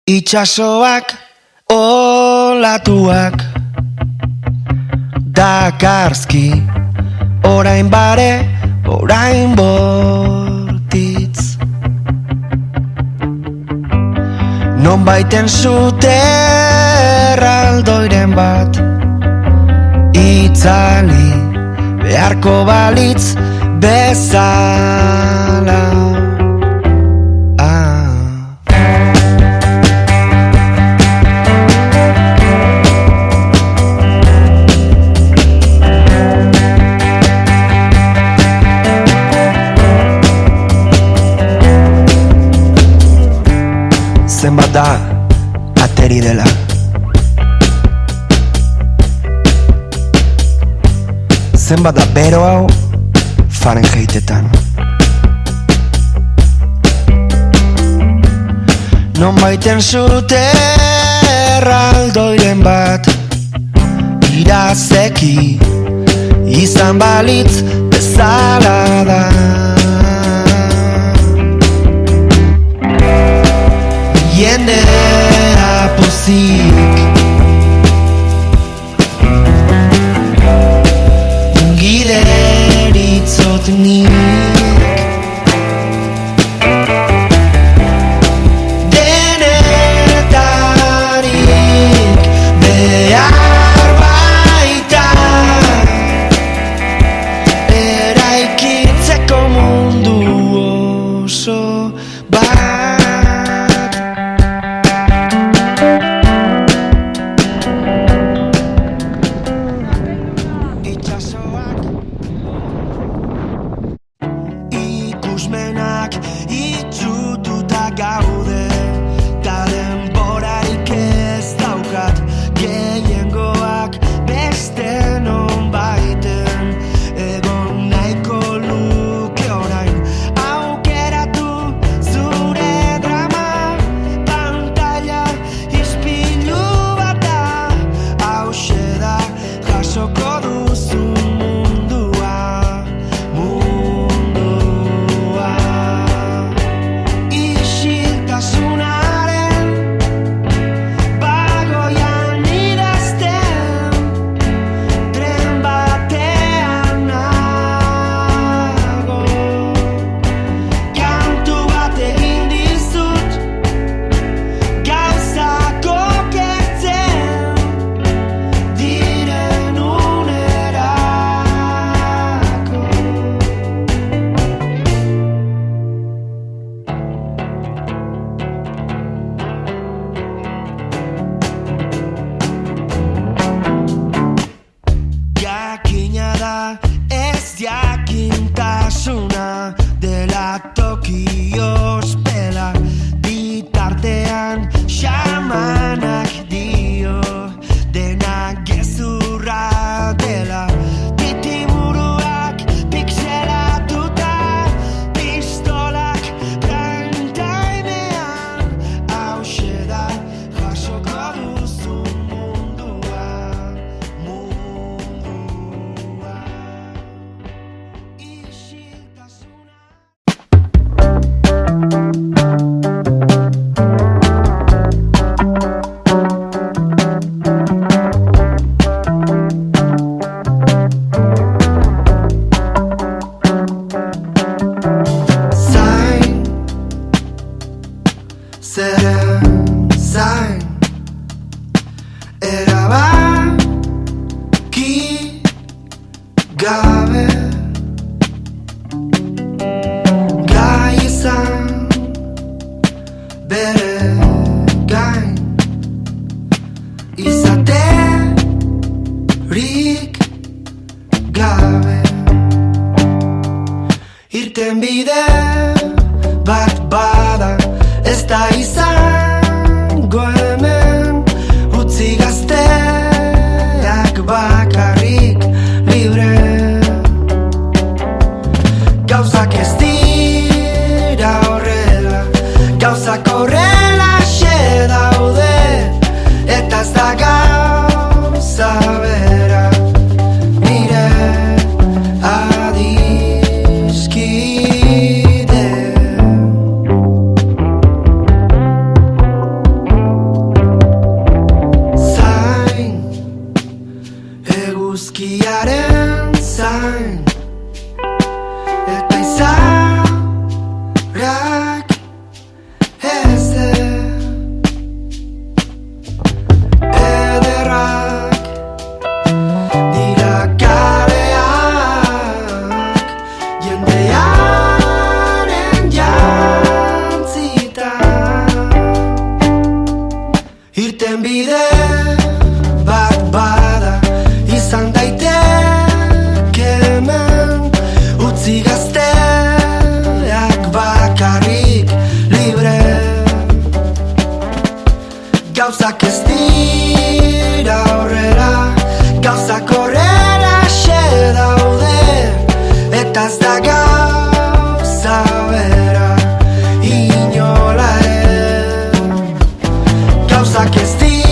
Itxasoak, olatuak, dakarzki, orain bare, orain bortitz. Non baiten zute erraldoiren bat, itzali beharko balitz bezala. Zenbat da ateri dela, zenbat da bero hau Fahrenheitetan. Non baiten zute erraldoiren bat, irazeki izan balitz bezala da. Jendea pozik, ungideritzot nik, denetarik behar baita, eraikitzeko mundu oso bat. Irtenbide bat bada, izan daiteke hemen, utzi gazteak bakarrik libre. Gauzak ez dira horrela, gauzak horrela xe daude, eta ez da gauza bera inola ere. Gauzak ez dira